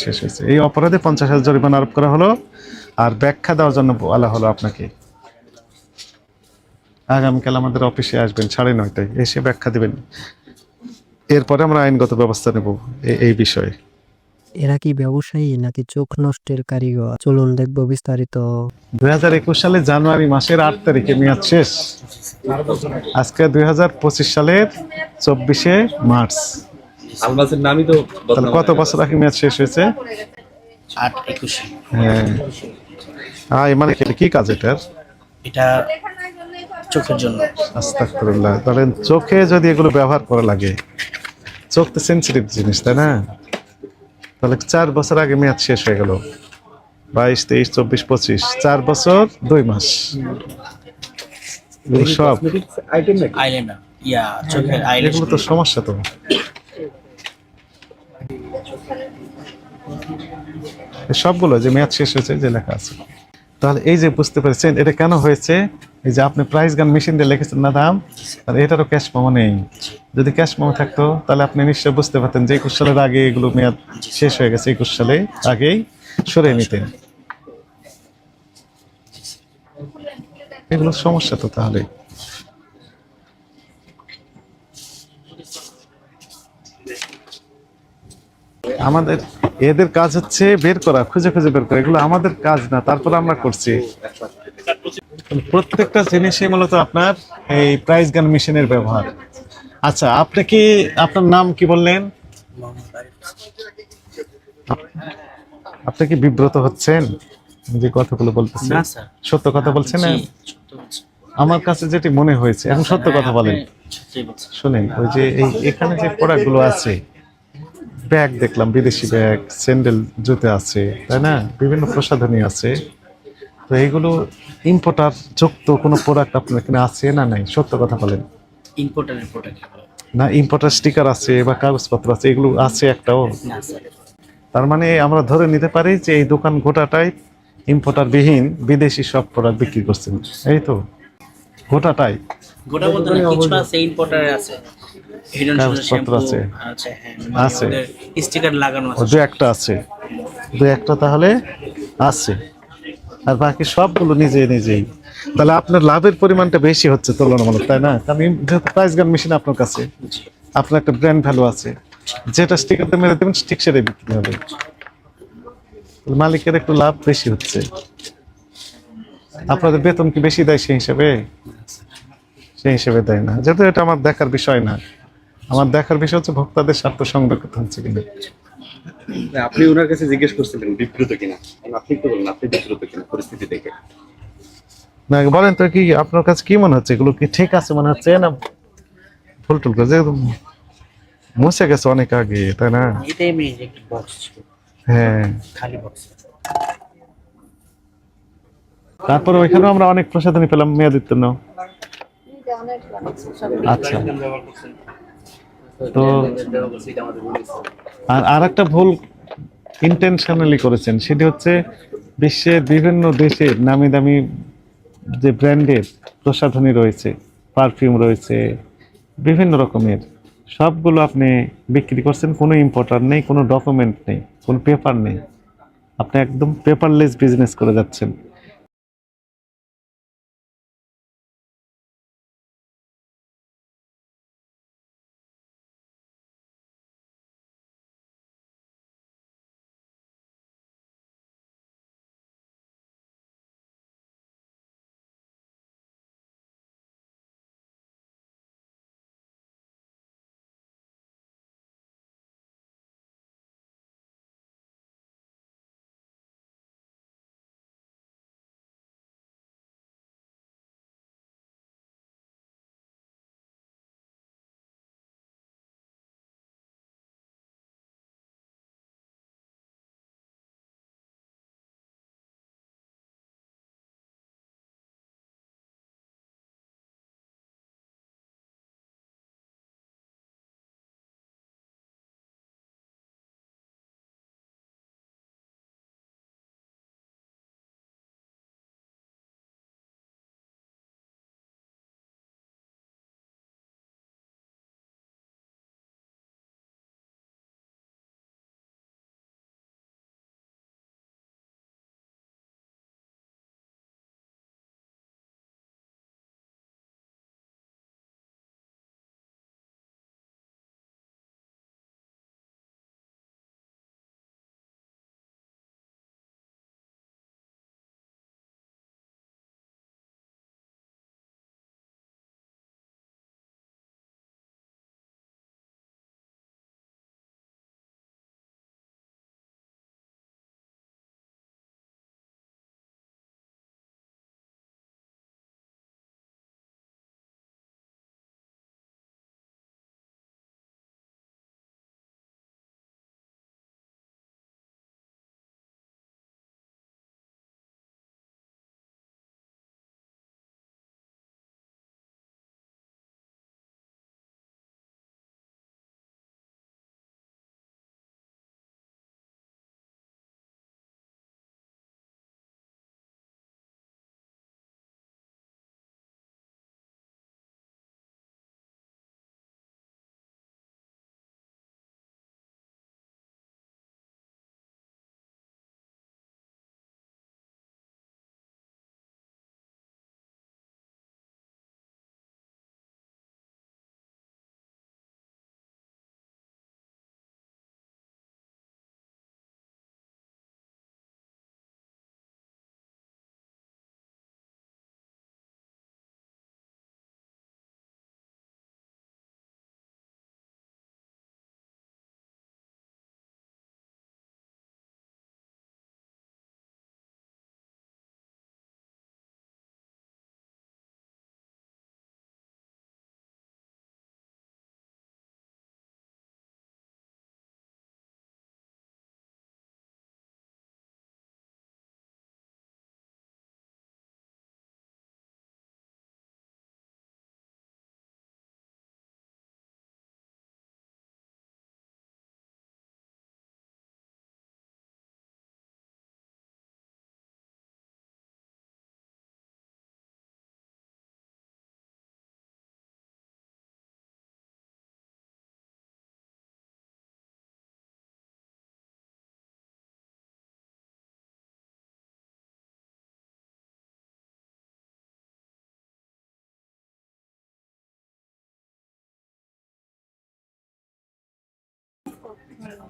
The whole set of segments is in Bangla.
শেষ হয়েছে, এই অপরাধে 50,000 জরিমানা আরোপ করা হলো। আর ব্যাখ্যা দেওয়ার জন্য বলা হলো আপনাকে, আগামীকাল আমাদের অফিসে আসবেন 9:30টায়, এসে ব্যাখ্যা দিবেন। এরপরে আমরা আইনগত ব্যবস্থা নেব এই বিষয়ে। এরা কি ব্যবসায়ী নাকি চোখ নষ্টের কারিগর? চলুন দেখবো বিস্তারিত। 2021 সালের জানুয়ারি মাসের 8 তারিখে মেয়াদ শেষ। আজকে 2025 সালের 24শে মার্চ। আলমাসের নামই তো তাহলে কত বছর আগে মেয়াদ শেষ হয়েছে? 8-21। হ্যাঁ। মানে কি কাজ এটার? এটা চোখের জন্য। আস্তাগফিরুল্লাহ। তাহলে চোখে যদি এগুলো ব্যবহার করা লাগে, চোখ তো সেন্সিটিভ জিনিস, তাই না? তাহলে 4 বছর আগে মেয়াদ শেষ হয়ে গেল। 22, 23, 24, 25, 4 বছর 2 মাস। এগুলো সব আইটেম নাকি? আইলাইনার, চোখের আইল্যাশ। এগুলো তো সমস্যা। তো সবগুলো যে মেয়াদ শেষ হয়েছে যে লেখা আছে। তাহলে এই যে বুঝতে পেরেছেন এটা কেন হয়েছে, এই যে আপনি প্রাইস গান মেশিন দিয়ে লিখেছেন না দাম, আর এটারও ক্যাশ মেমো নেই। যদি ক্যাশ মেমো থাকতো তাহলে আপনি নিশ্চয়ই বুঝতে পারতেন যে 21 সালের আগে এগুলো মেয়াদ শেষ হয়ে গেছে, 21 সালে আগেই সরিয়ে নিতেন। এগুলো সমস্যা তো। তাহলে আমাদের এদের কাজ হচ্ছে বের করা, খুঁজে খুঁজে বের করা, এগুলো আমাদের কাজ না, তারপর আমরা করছি। প্রত্যেকটা জিনিসই মূলত আপনার এই প্রাইস গান মেশিনের ব্যবহার। আচ্ছা, আপনি কি, আপনার নাম কি বললেন? আপনি কি বিব্রত হচ্ছেন যে কথাগুলো বলতেছেন? না স্যার, সত্য কথা বলছেন না? সত্য বলছি। আমার কাছে যেটি মনে হয়েছে, এখন সত্য কথা বলেন। সত্যিই বলছি। শুনেন, ওই যে এখানে যে প্রোডাক্টগুলো আছে, ব্যাগ দেখলাম, বিদেশি ব্যাগ, স্যান্ডেল, জুতো আছে, তাই না? বিভিন্ন প্রসাধনী আছে। তো এইগুলো ইম্পোর্টার যুক্ত কোনো প্রোডাক্ট আপনার এখানে আছে না নাই? সত্য কথা বলেন। ইম্পোর্টারের প্রোডাক্ট। না, ইম্পোর্টার স্টিকার আছে বা কাগজপত্র আছে, এগুলো আছে একটাও? না স্যার। তার মানে আমরা ধরে নিতে পারি যে এই দোকান গোটাটাই ইম্পোর্টার বিহীন বিদেশি সব প্রোডাক্ট বিক্রি করছেন, এই তো? গোটাটাই? গোটা বলতে না, কিছু আছে ইম্পোর্টারে আছে। হিডেন কাগজপত্র শ্যাম্পু আছে? আছে, হ্যাঁ, আছে। স্টিকার লাগানো ও আছে। দু একটা আছে, দু একটা তাহলে আছে। আর বাকি সবগুলো নিজে নিজেই। তাহলে আপনার লাভের পরিমাণটা বেশি হচ্ছে তুলনামূলক, তাই না? কারণ যেহেতু প্রাইস গান মেশিন আপনার কাছে, আপনার একটা ব্র্যান্ড ভ্যালু আছে, যেটা স্টিকারতে মেরে দেবেন ঠিক সেটাই বিক্রি হবে। মালিকের একটু লাভ বেশি হচ্ছে। আপনাদের বেতন কি বেশি দেয় সেই হিসেবে? সেই হিসেবে দেয় না, যেহেতু এটা আমার দেখার বিষয় না। আমার দেখার বিষয় হচ্ছে ভোক্তাদের স্বার্থ সংরক্ষিত হচ্ছে কিনা। আপনি ওনার কাছে জিজ্ঞেস করছিলেন বিব্রত কিনা, আপনি তো বললেন আপনি বিব্রত কিনা পরিস্থিতি দেখে। না, বলেন তো, কি আপনার কাছে কি মনে হচ্ছে? এগুলো কি ঠিক আছে মনে হচ্ছে না ভুল টুল করে? যেহেতু মুছে গেছে অনেক আগে, তাই না? এটাই মেইন একটা বক্স ছিল, হ্যাঁ। খালি বক্স। তারপর ওইখানেও আমরা অনেক প্রসাধনী পেলাম মেয়াদোত্তীর্ণ। আচ্ছা। তো আর একটা ভুল ইন্টেনশনালি করেছেন, সেটি হচ্ছে বিশ্বের বিভিন্ন দেশের নামি দামি যে ব্র্যান্ডের প্রসাধনী রয়েছে, পারফিউম রয়েছে, বিভিন্ন রকমের, সবগুলো আপনি বিক্রি করছেন। কোনো ইম্পোর্টার নেই, কোনো ডকুমেন্ট নেই, কোনো পেপার নেই। আপনি একদম পেপারলেস বিজনেস করে যাচ্ছেন।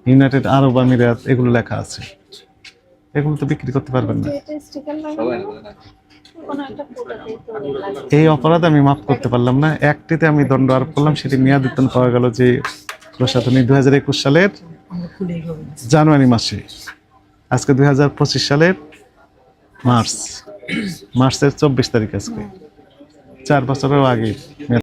ইউনাইটেড আরব আমিরাত, এগুলো লেখা আছে। এগুলো তো বিক্রি করতে পারবেন না। এই অপরাধ আমি মাফ করতে পারলাম না। একটিতে আমি দণ্ড আরোপ করলাম, সেটি মেয়াদোত্তীর্ণ পাওয়া গেল যে প্রশাসনিক 2021 সালের জানুয়ারি মাসে। আজকে 2025 সালের মার্চের 24 তারিখ, আজকে 4 বছরেরও আগে।